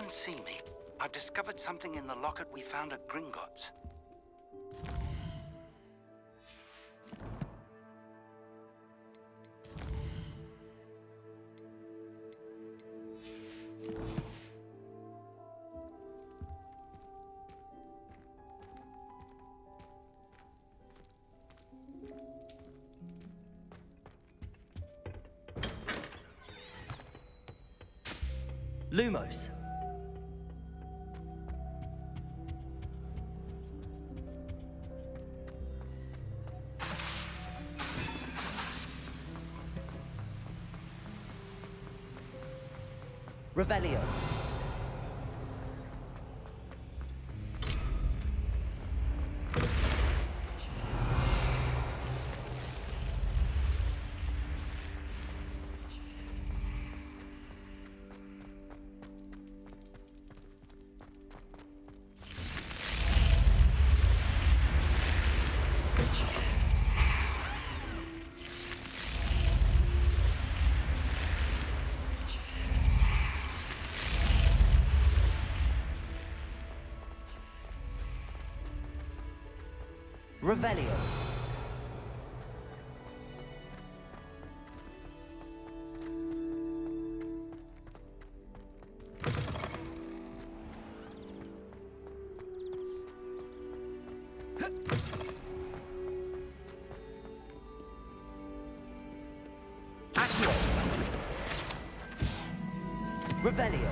and see me. I've discovered something in the locket we found at Gringotts. Lumos. Revelio. Revelio. Accio. Revelio.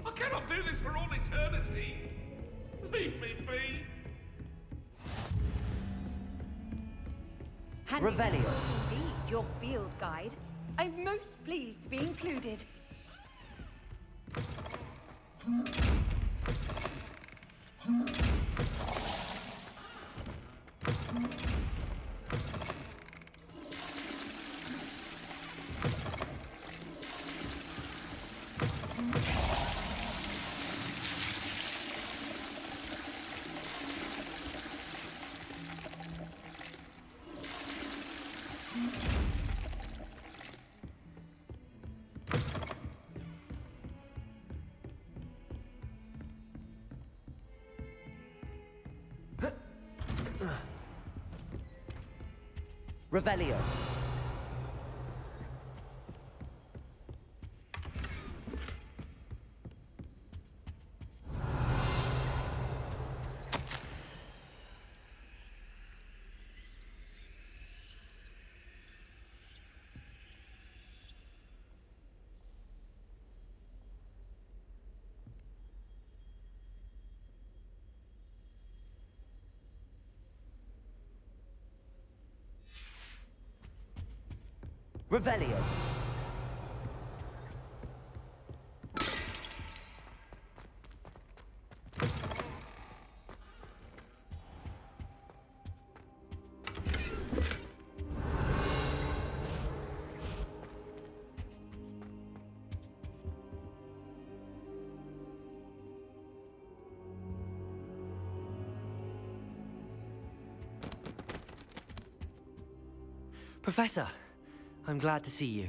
I cannot do this for all eternity. Leave me be. Revelio. Was indeed your field guide. I'm most pleased to be included. Revelio. Revelio. Professor, I'm glad to see you.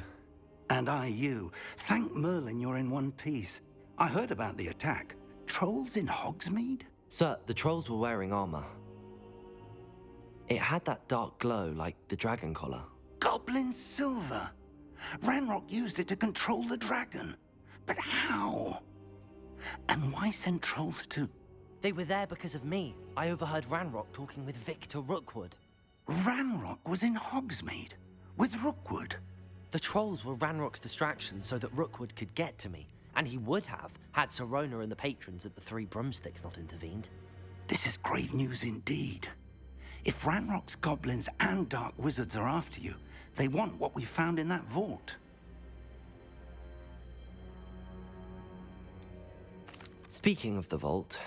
And I you. Thank Merlin you're in one piece. I heard about the attack. Trolls in Hogsmeade? Sir, the trolls were wearing armor. It had that dark glow like the dragon collar. Goblin silver! Ranrock used it to control the dragon. But how? And why send trolls too? They were there because of me. I overheard Ranrock talking with Victor Rookwood. Ranrock was in Hogsmeade with Rookwood. The trolls were Ranrock's distraction so that Rookwood could get to me, and he would have had Sirona and the patrons at the Three Broomsticks not intervened. This is grave news indeed. If Ranrock's goblins and dark wizards are after you, they want what we found in that vault. Speaking of the vault,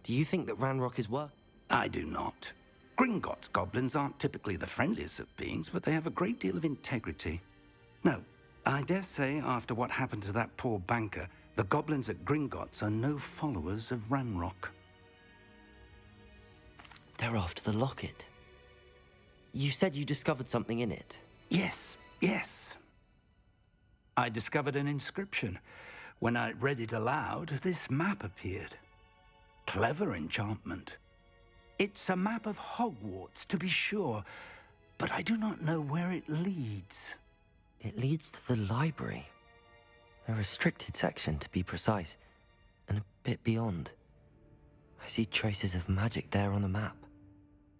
do you think that Ranrock is worth? I do not. Gringotts goblins aren't typically the friendliest of beings, but they have a great deal of integrity. No, I dare say after what happened to that poor banker, the goblins at Gringotts are no followers of Ranrock. They're after the locket. You said you discovered something in it. Yes, yes. I discovered an inscription. When I read it aloud, this map appeared. Clever enchantment. It's a map of Hogwarts, to be sure, but I do not know where it leads. It leads to the library. A restricted section, to be precise, and a bit beyond. I see traces of magic there on the map.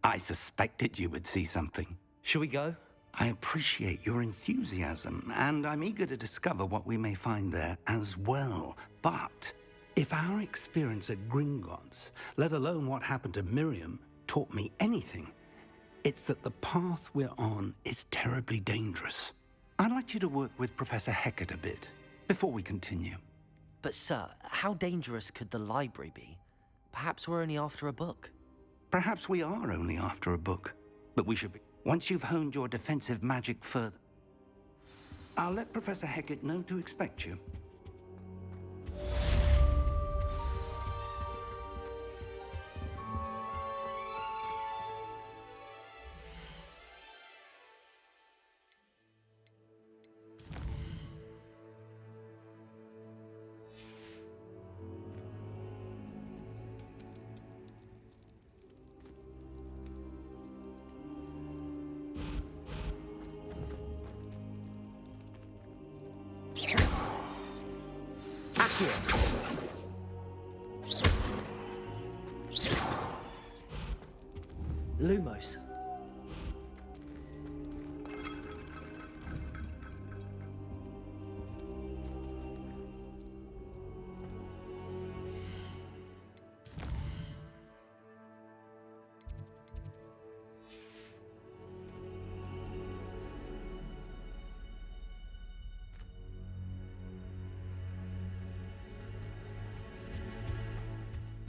I suspected you would see something. Shall we go? I appreciate your enthusiasm, and I'm eager to discover what we may find there as well. But if our experience at Gringotts, let alone what happened to Miriam, taught me anything, it's that the path we're on is terribly dangerous. I'd like you to work with Professor Hecat a bit before we continue. But sir, how dangerous could the library be? Perhaps we're only after a book. Perhaps we are only after a book, but we should be. Once you've honed your defensive magic further, I'll let Professor Hecat know to expect you. Lumos.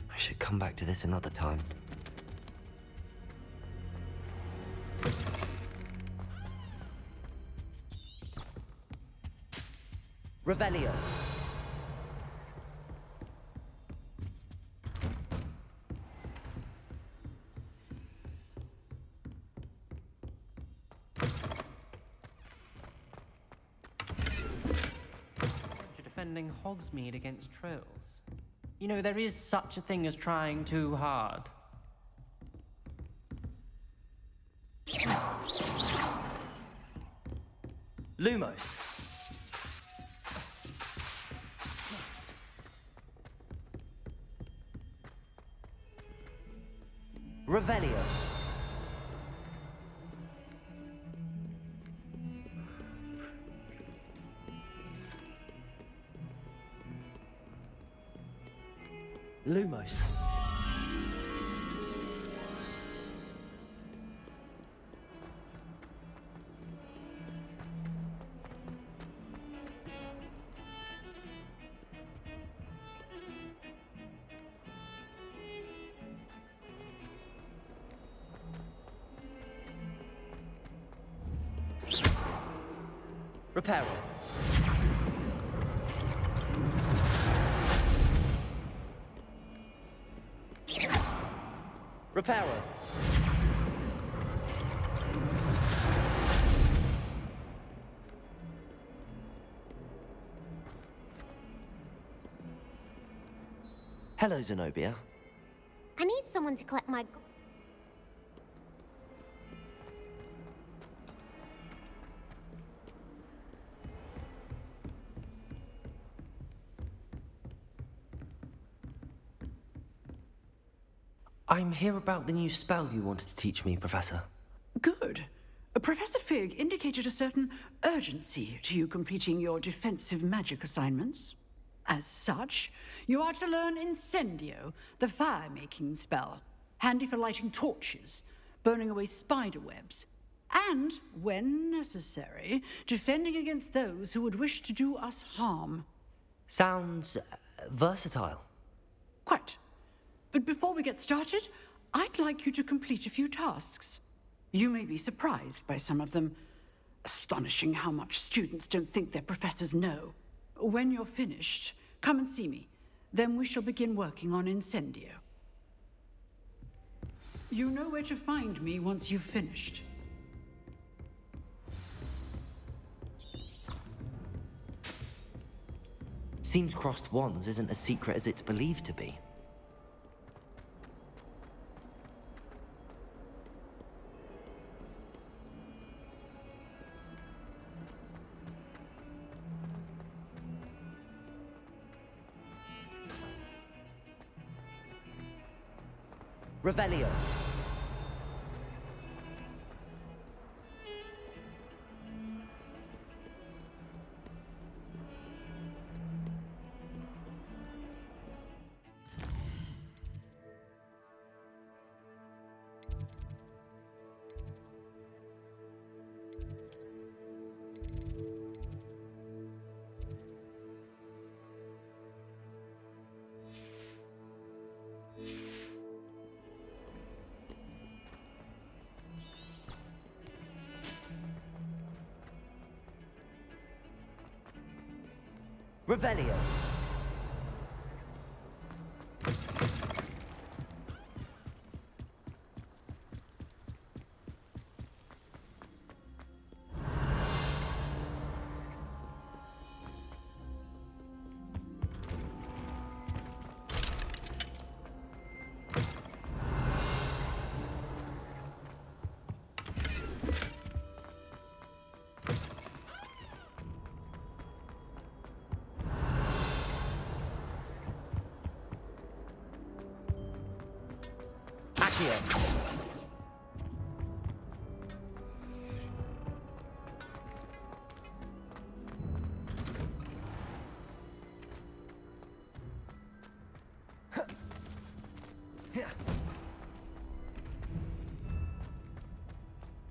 I should come back to this another time. Revelio. You're defending Hogsmeade against trolls. You know, there is such a thing as trying too hard. Lumos. Revelio. Lumos. Reparo. Reparo. Hello, Zenobia. I need someone to collect my... I'm here about the new spell you wanted to teach me, Professor. Good. Professor Fig indicated a certain urgency to you completing your defensive magic assignments. As such, you are to learn Incendio, the fire-making spell, handy for lighting torches, burning away spider webs, and, when necessary, defending against those who would wish to do us harm. Sounds versatile. Quite. But before we get started, I'd like you to complete a few tasks. You may be surprised by some of them. Astonishing how much students don't think their professors know. When you're finished, come and see me. Then we shall begin working on Incendio. You know where to find me once you've finished. Seems crossed wands isn't as secret as it's believed to be. Revelio. Revelio.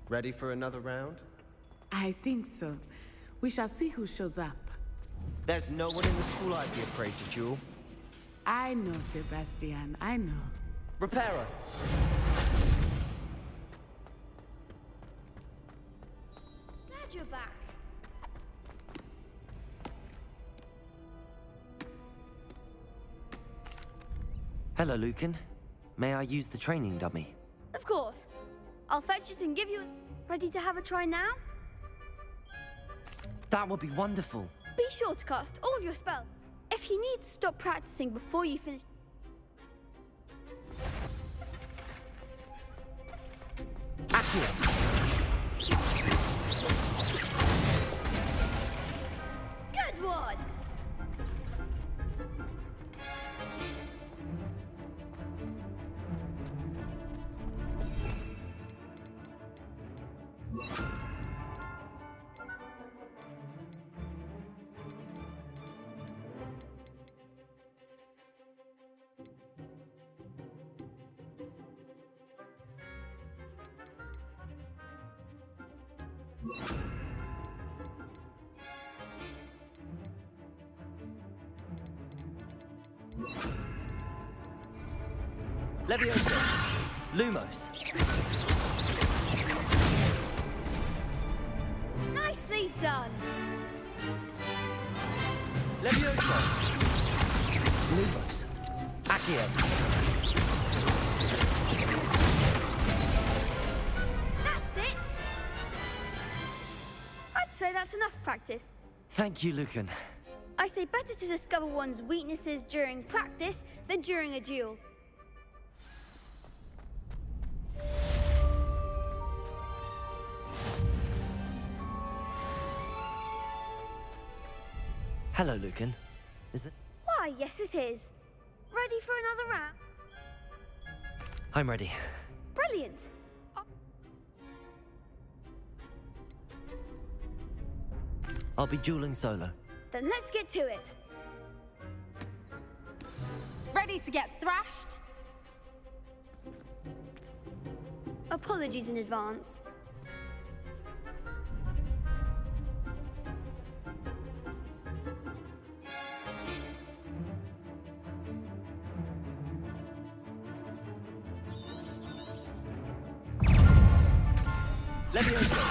Ready for another round? I think so. We shall see who shows up. There's no one in the school I'd be afraid to duel. I know, Sebastian, I know. Reparo. Glad you're back. Hello, Lucan. May I use the training dummy? Of course. I'll fetch it and give you... Ready to have a try now? That would be wonderful. Be sure to cast all your spells. If you need to stop practicing before you finish... Accio. Good one! Leviosa. Lumos. Nicely done! Leviosa. Lumos. Accio. That's it! I'd say that's enough practice. Thank you, Lucan. I say better to discover one's weaknesses during practice than during a duel. Hello, Lucan. Is that... Why, yes it is. Ready for another round? I'm ready. Brilliant. I'll be dueling solo. Then let's get to it. Ready to get thrashed? Apologies in advance. Leviosa!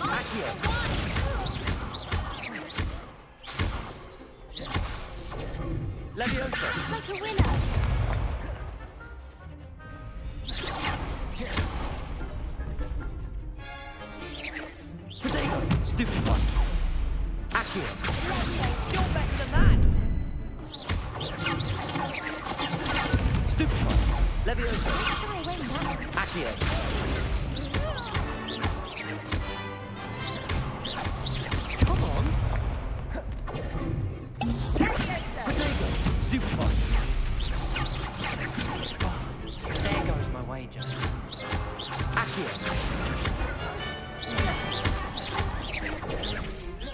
Accio! Leviosa! Like a winner. Potato! Stupid one! Accio! You're better than that! Stupid one! Leviosa! Accio! Come on! Potato! Stupid one! There goes my wager. Accio!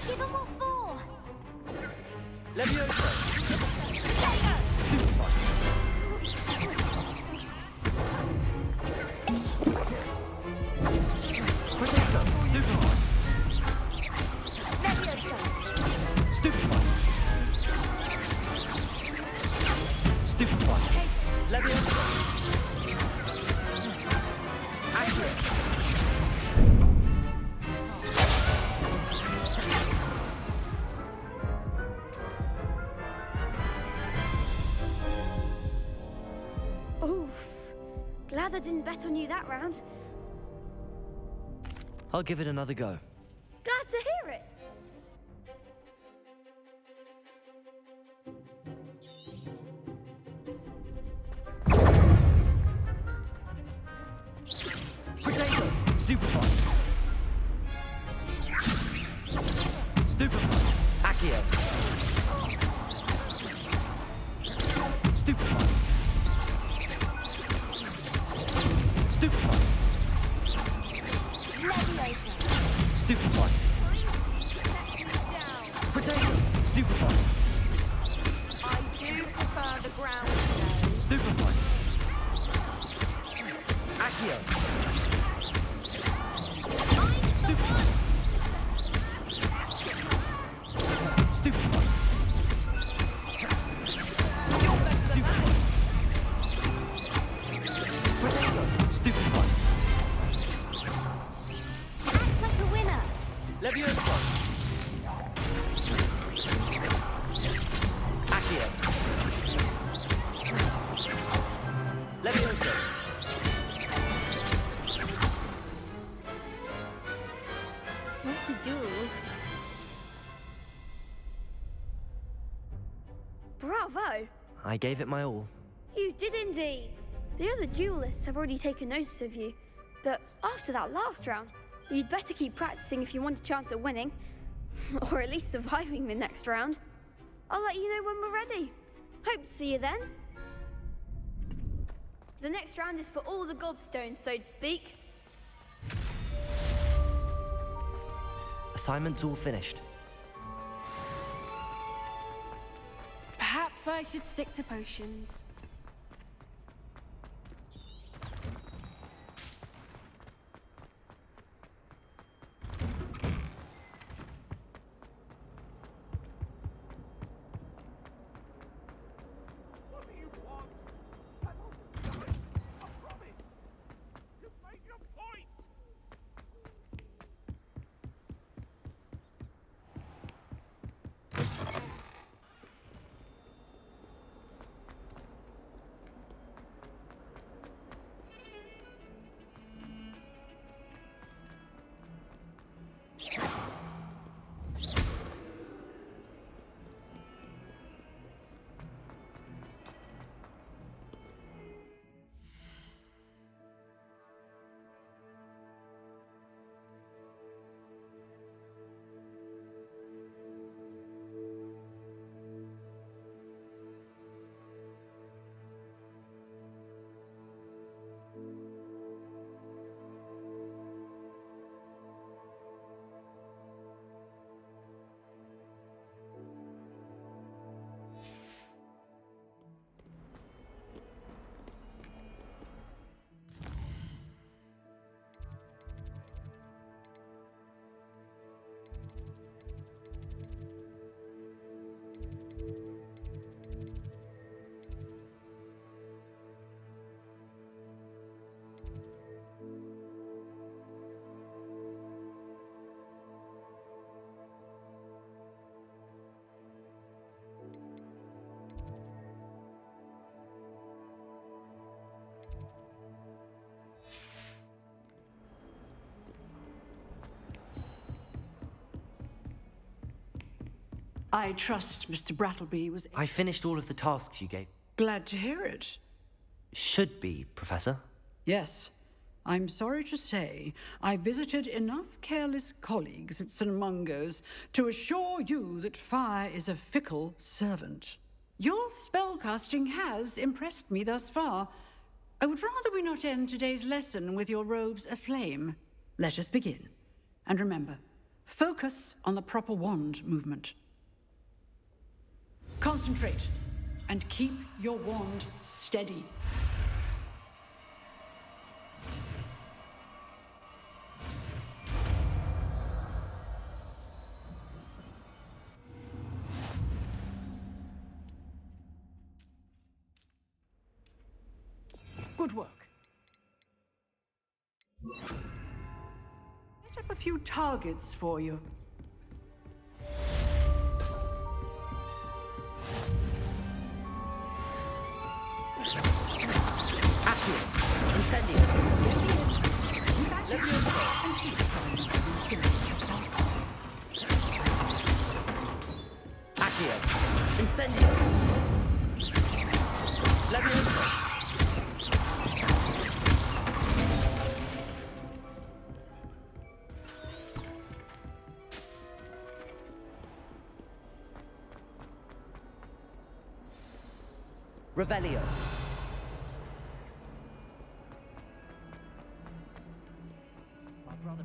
Give them what for. Leviosa! Stupid one! Potato! Stupid one! Stupid one! Stupid one! Leviosa! Accio! Oof. Glad I didn't bet on you that round. I'll give it another go. Glad to hear it. Potato! Stupid one! Stupid one! Accio! Stupid one! Stupid one! Stupid one! Potato! Stupid one! I do prefer the ground. Stupid one! Accio! Stupid one! Stupid one! Stupid one! Potato! Stupid one! Act like a winner. Leviosa! Accio! Leviosa! What a duel. Bravo. I gave it my all. You did indeed. The other duelists have already taken notice of you. But after that last round, you'd better keep practicing if you want a chance at winning. Or at least surviving the next round. I'll let you know when we're ready. Hope to see you then. The next round is for all the gobstones, so to speak. Assignment's all finished. Perhaps I should stick to potions. What do you want? I won't do it. I promise. You've made your point. I trust Mr. Brattleby was I finished all of the tasks you gave. glad to hear it. Should be, Professor. Yes. I'm sorry to say, I visited enough careless colleagues at St. Mungo's to assure you that fire is a fickle servant. Your spellcasting has impressed me thus far. I would rather we not end today's lesson with your robes aflame. Let us begin. And remember, focus on the proper wand movement. Concentrate, and keep your wand steady. Good work. Set up a few targets for you. Incendio. Leviosa. And keep trying to incinerate yourself. Accio. Incendio. Leviosa. Revelio. My brother.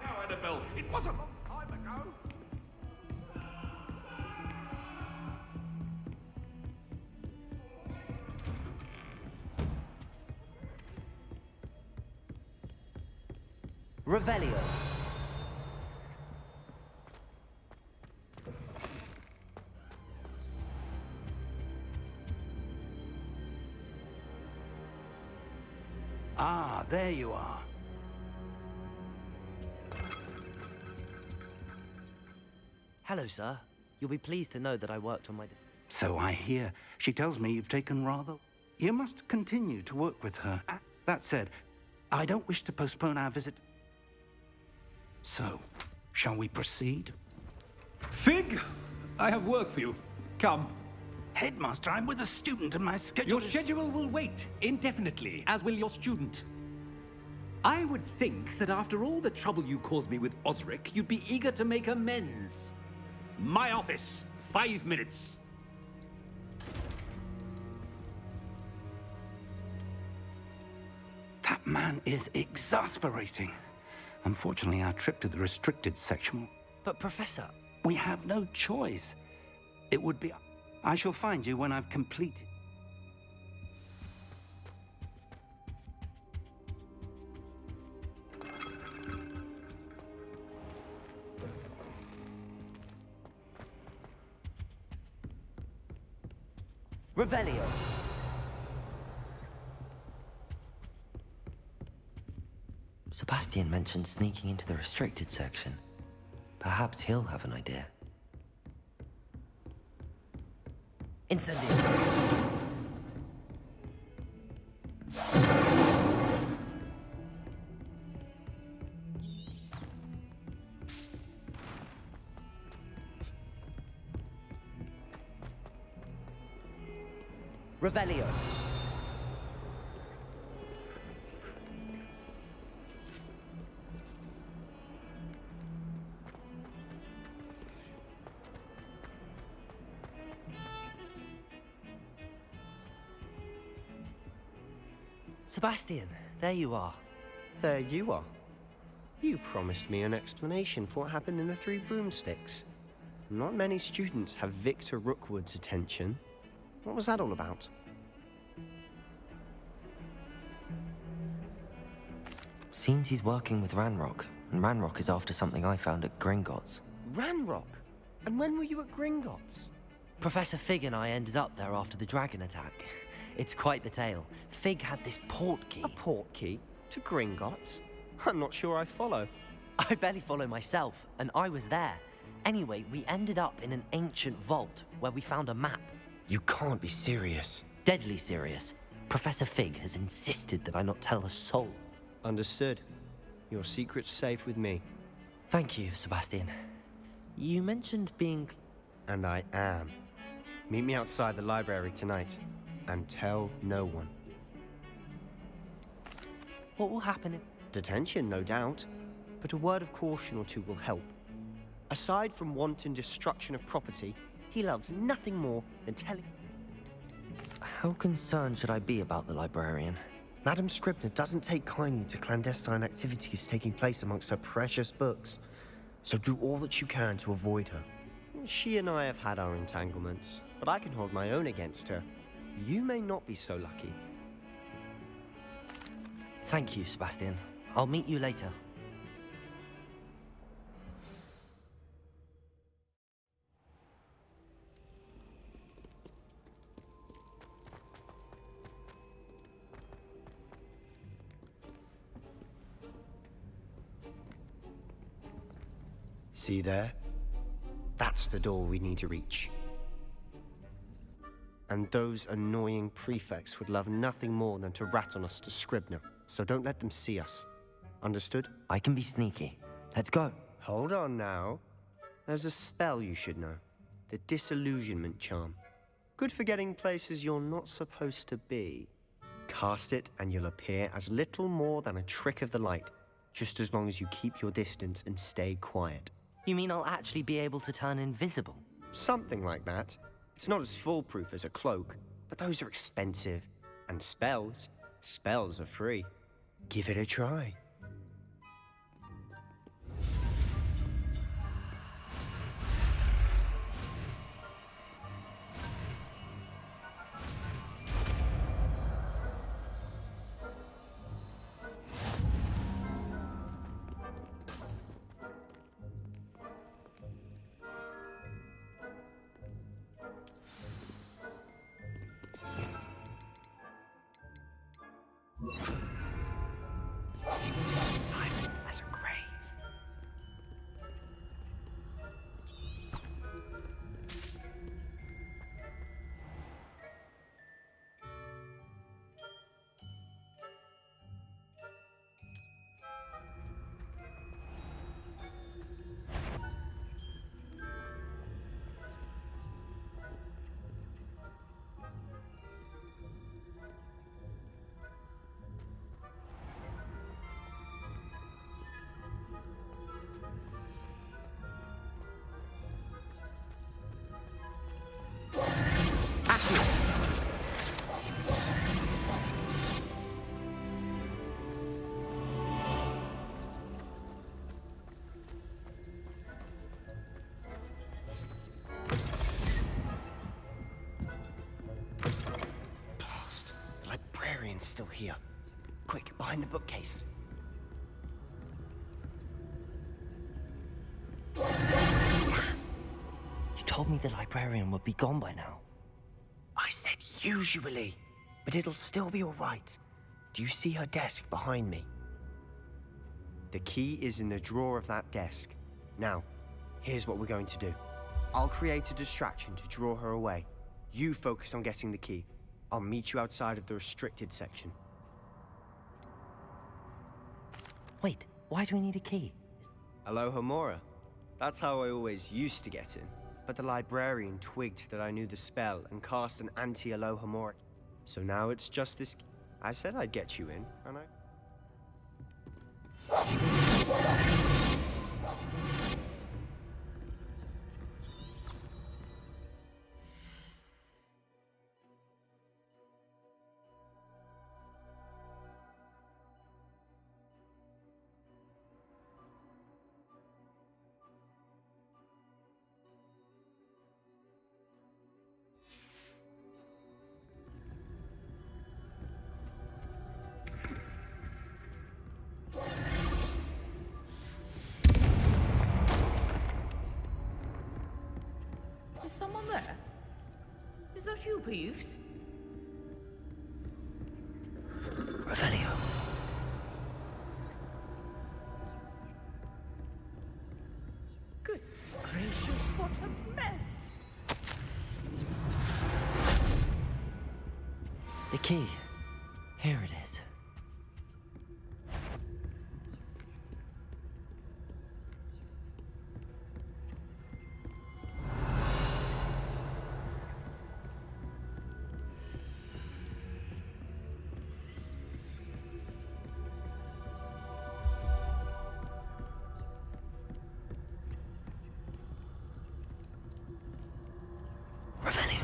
Now, Annabelle, it was a long time ago. Revelio. Ah, there you are. Hello, sir. You'll be pleased to know that I worked on my... So I hear. She tells me you've taken rather... You must continue to work with her. That said, I don't wish to postpone our visit. So, shall we proceed? Fig, I have work for you. Come. Headmaster, I'm with a student and my schedule Your is... schedule will wait indefinitely, as will your student. I would think that after all the trouble you caused me with Osric, you'd be eager to make amends. My office, 5 minutes. That man is exasperating. Unfortunately, our trip to the restricted section... But, Professor... We have no choice. It would be... I shall find you when I've completed... Revelio. Sebastian mentioned sneaking into the restricted section. Perhaps he'll have an idea. Incendio. Revelio. Sebastian, there you are. There you are. You promised me an explanation for what happened in the Three Broomsticks. Not many students have Victor Rookwood's attention. What was that all about? Seems he's working with Ranrock, and Ranrock is after something I found at Gringotts. Ranrock? And when were you at Gringotts? Professor Fig and I ended up there after the dragon attack. It's quite the tale. Fig had this port key. A port key? To Gringotts? I'm not sure I follow. I barely follow myself, and I was there. Anyway, we ended up in an ancient vault where we found a map. You can't be serious. Deadly serious. Professor Fig has insisted that I not tell a soul. Understood. Your secret's safe with me. Thank you, Sebastian. You mentioned being... And I am. Meet me outside the library tonight, and tell no one. What will happen if... Detention, no doubt, but a word of caution or two will help. Aside from wanton destruction of property, he loves nothing more than telling... How concerned should I be about the librarian? Madame Scribner doesn't take kindly to clandestine activities taking place amongst her precious books, so do all that you can to avoid her. She and I have had our entanglements, but I can hold my own against her. You may not be so lucky. Thank you, Sebastian. I'll meet you later. See there? That's the door we need to reach. And those annoying prefects would love nothing more than to rat on us to Scribner, so don't let them see us. Understood? I can be sneaky. Let's go. Hold on now. There's a spell you should know. The Disillusionment Charm. Good for getting places you're not supposed to be. Cast it and you'll appear as little more than a trick of the light, just as long as you keep your distance and stay quiet. You mean I'll actually be able to turn invisible? Something like that. It's not as foolproof as a cloak, but those are expensive. And spells are free. Give it a try. Silent as a grave. Still here. Quick, behind the bookcase. You told me the librarian would be gone by now. I said usually, but it'll still be all right. Do you see her desk behind me? The key is in the drawer of that desk. Now, here's what we're going to do. I'll create a distraction to draw her away. You focus on getting the key. I'll meet you outside of the restricted section. Wait, why do we need a key? Alohomora. That's how I always used to get in. But the librarian twigged that I knew the spell and cast an anti-Alohomora. So now it's just this... I said I'd get you in, and I... Is someone there? Is that you, Peeves? Revelio. Goodness gracious, what a mess! The key. Here it is. Revelio.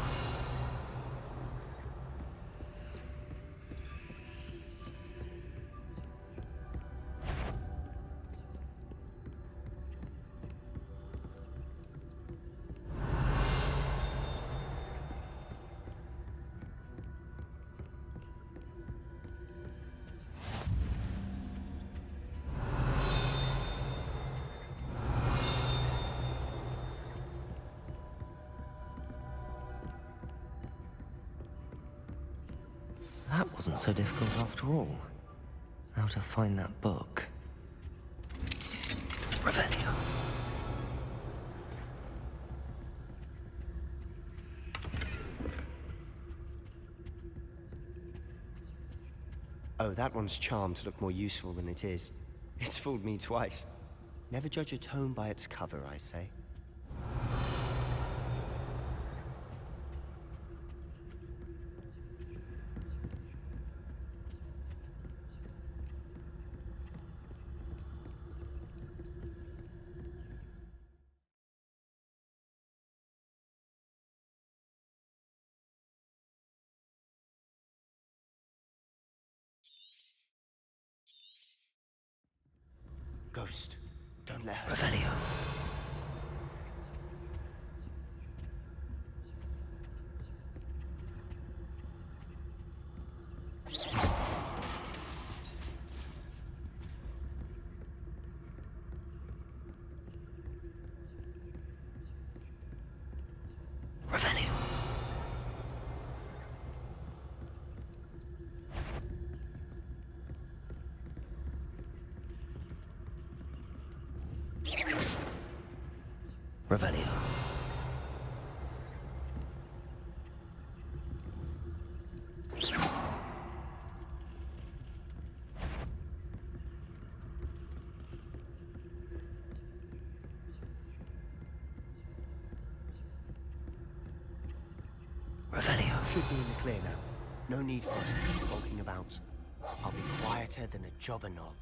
That wasn't so difficult after all. Now to find that book. Revelio. Oh, that one's charmed to look more useful than it is. It's fooled me twice. Never judge a tome by its cover, I say. Ghost, don't let her see. Revelio. Revelio. Revelio. Revelio. Should be in the clear now. No need for us to be skulking about. I'll be quieter than a jobber knob.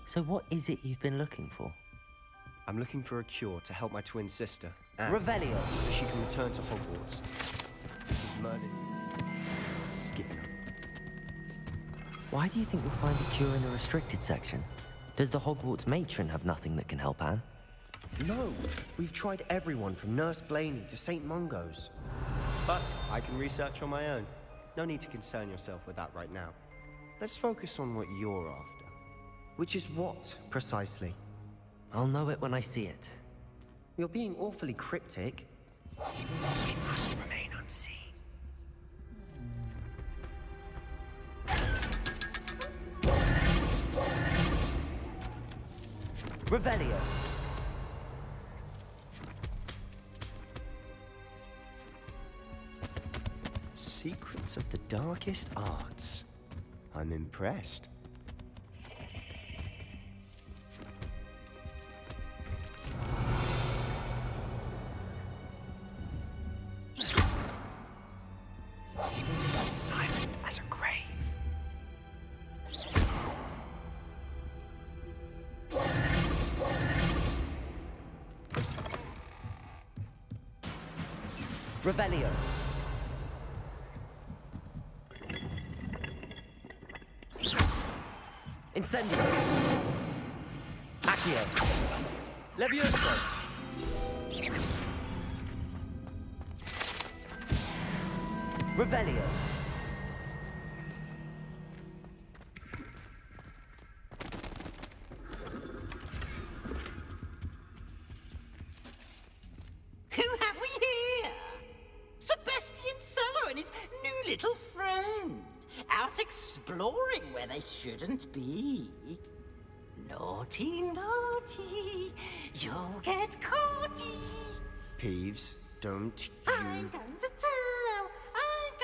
So what is it you've been looking for? I'm looking for a cure to help my twin sister, Anne, Revelio. so she can return to Hogwarts. He's murdered. She's given up. Why do you think you'll find a cure in the restricted section? Does the Hogwarts matron have nothing that can help Anne? No, we've tried everyone from Nurse Blaney to St. Mungo's. But I can research on my own. No need to concern yourself with that right now. Let's focus on what you're after. Which is what, precisely? I'll know it when I see it. You're being awfully cryptic. It must remain unseen. Revelio. Secrets of the darkest arts. I'm impressed. Silent as a grave. Revelio. Incendio. Accio. Levioso. Revelio. Who have we here? Sebastian Sallow and his new little friend. Out exploring where they shouldn't be. Naughty, naughty. You'll get caughty. Peeves, don't you... I'm going to tell. I'm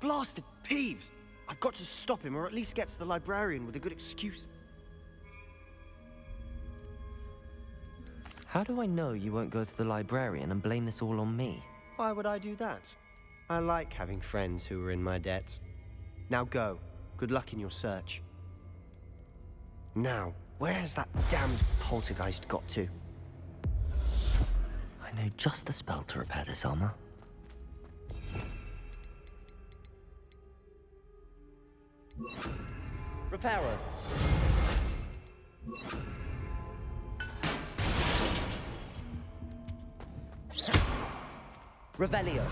blasted Peeves! I've got to stop him, or at least get to the librarian with a good excuse. How do I know you won't go to the librarian and blame this all on me? Why would I do that? I like having friends who are in my debt. Now go. Good luck in your search. Now, where has that damned poltergeist got to? I know just the spell to repair this armor. Reparo. Revelio.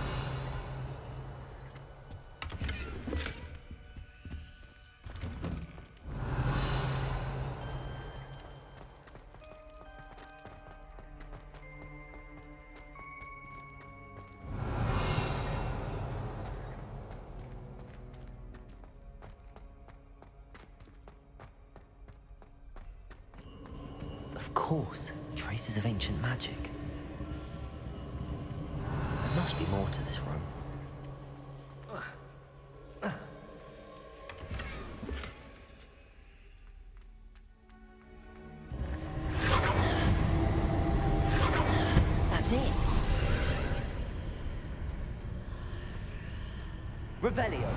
Of course, traces of ancient magic. There must be more to this room. That's it. Revelio.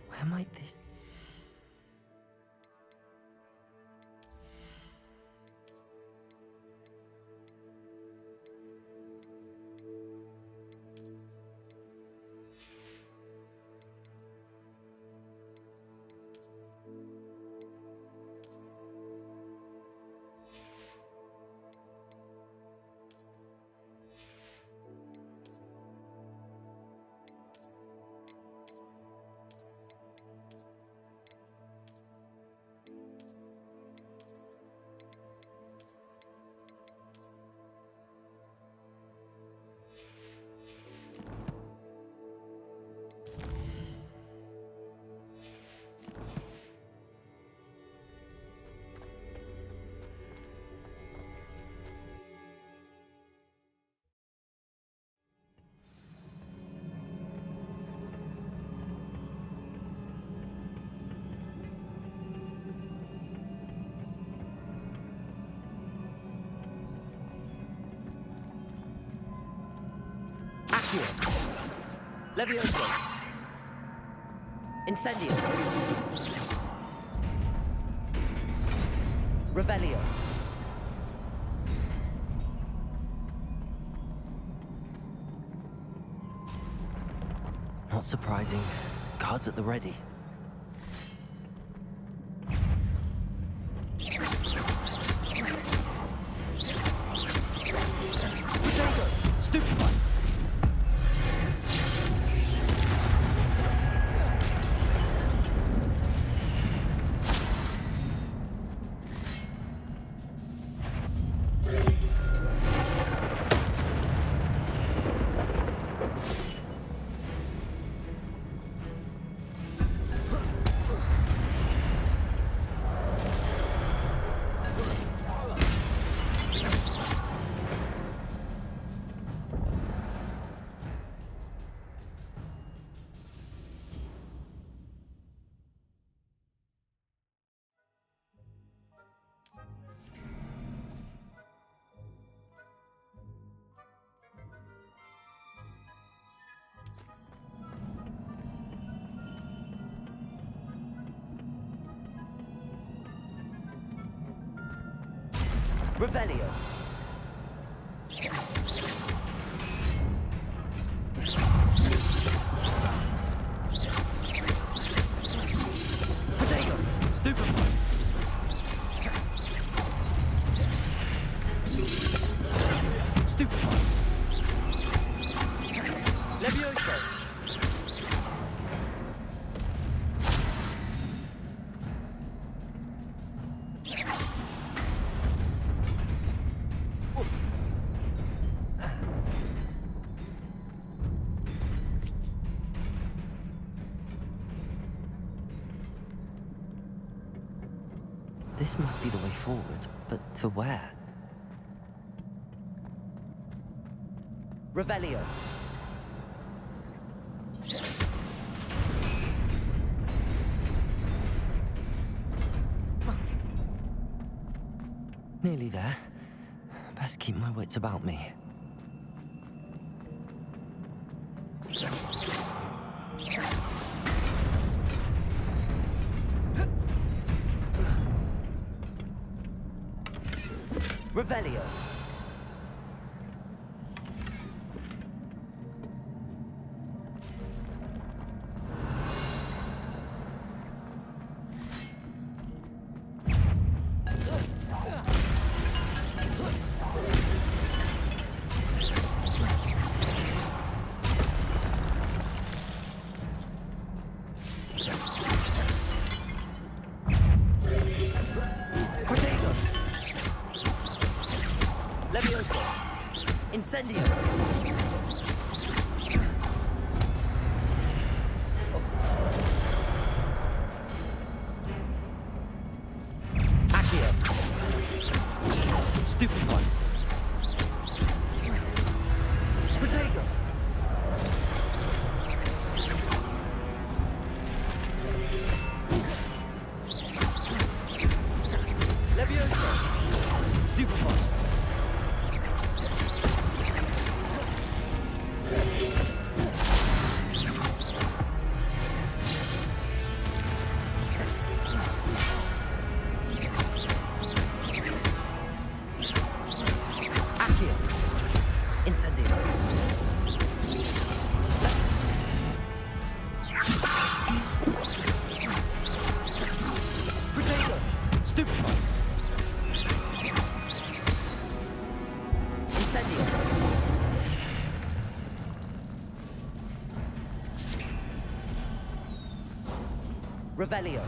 Where might this... Levioso. Incendio. Revelio. Not surprising. Guards at the ready. Stupefy! Revelio. Potato! Stupefy! Stupefy! Levioso! This must be the way forward, but to where? Revelio. Nearly there. Best keep my wits about me. Revelio. Protego! Levioso! Incendio! Accio! Stupefy! Protego! Levioso! Stupefy! Accio! Incendio! Protego! Stupefy! Incendio! Revelio.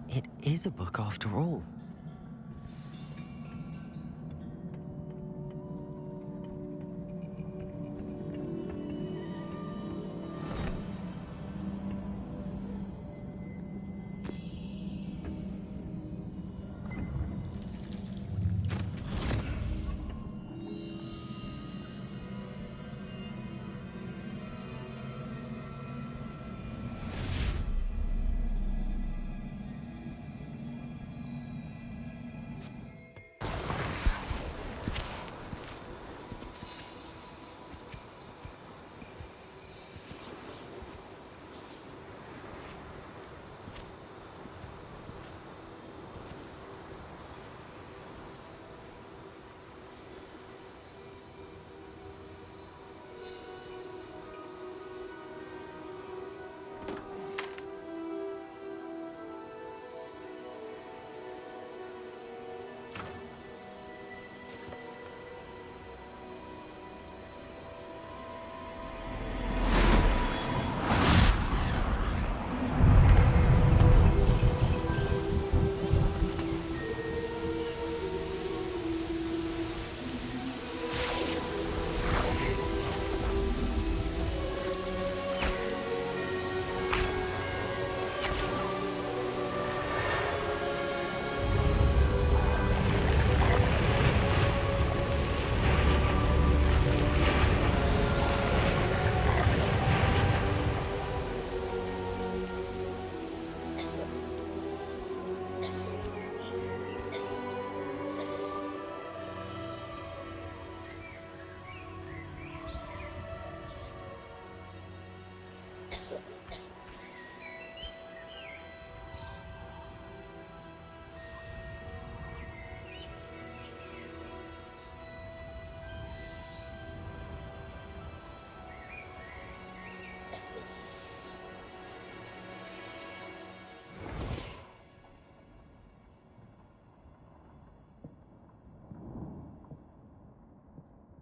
It is a book after all.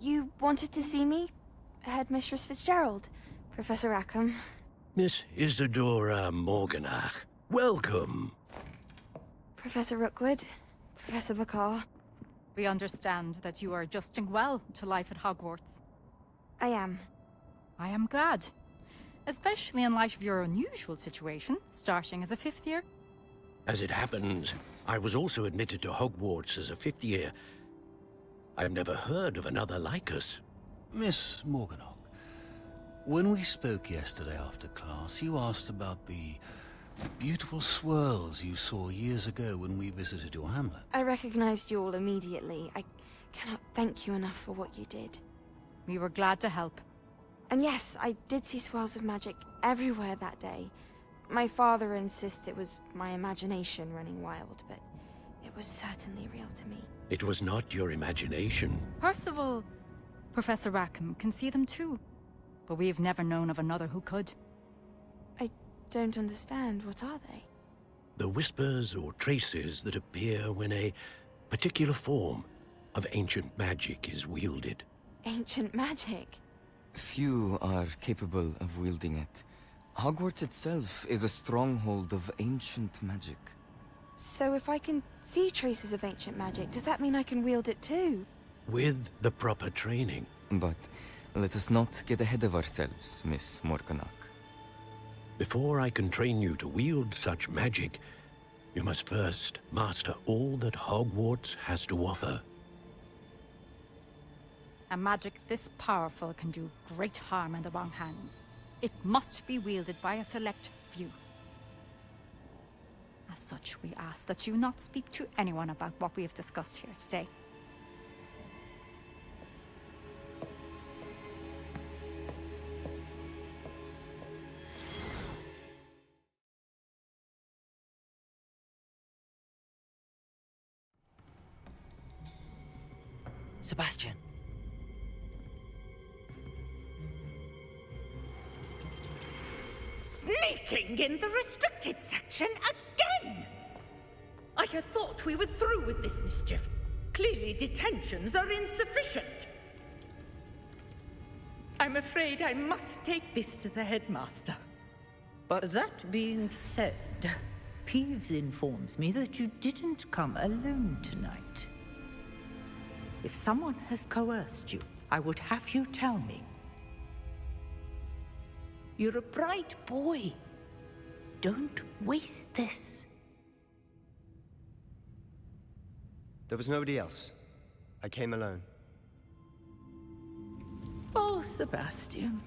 You wanted to see me? Headmistress Fitzgerald, Professor Rackham. Miss Isadora Morganach, welcome. Professor Rookwood, Professor McCaw. We understand that you are adjusting well to life at Hogwarts. I am. I am glad. Especially in light of your unusual situation, starting as a 5th year. As it happens, I was also admitted to Hogwarts as a fifth year. I've never heard of another like us. Miss Morganach, when we spoke yesterday after class, you asked about the beautiful swirls you saw years ago when we visited your hamlet. I recognized you all immediately. I cannot thank you enough for what you did. We were glad to help. And yes, I did see swirls of magic everywhere that day. My father insists it was my imagination running wild, but it was certainly real to me. It was not your imagination. Percival, Professor Rackham can see them too. But we've never known of another who could. I don't understand. What are they? The whispers or traces that appear when a particular form of ancient magic is wielded. Ancient magic? Few are capable of wielding it. Hogwarts itself is a stronghold of ancient magic. So if I can see traces of ancient magic, does that mean I can wield it too? With the proper training. But let us not get ahead of ourselves, Miss Morganach. Before I can train you to wield such magic, you must first master all that Hogwarts has to offer. A magic this powerful can do great harm in the wrong hands. It must be wielded by a select few. As such, we ask that you not speak to anyone about what we have discussed here today. Sebastian. Sneaking in the restricted section again! I had thought we were through with this mischief. Clearly detentions are insufficient. I'm afraid I must take this to the headmaster. But that being said, Peeves informs me that you didn't come alone tonight. If someone has coerced you, I would have you tell me. You're a bright boy. Don't waste this. There was nobody else. I came alone. Oh, Sebastian.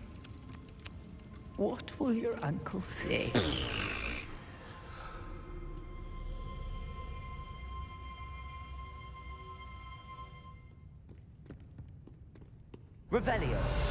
What will your uncle say? Revelio.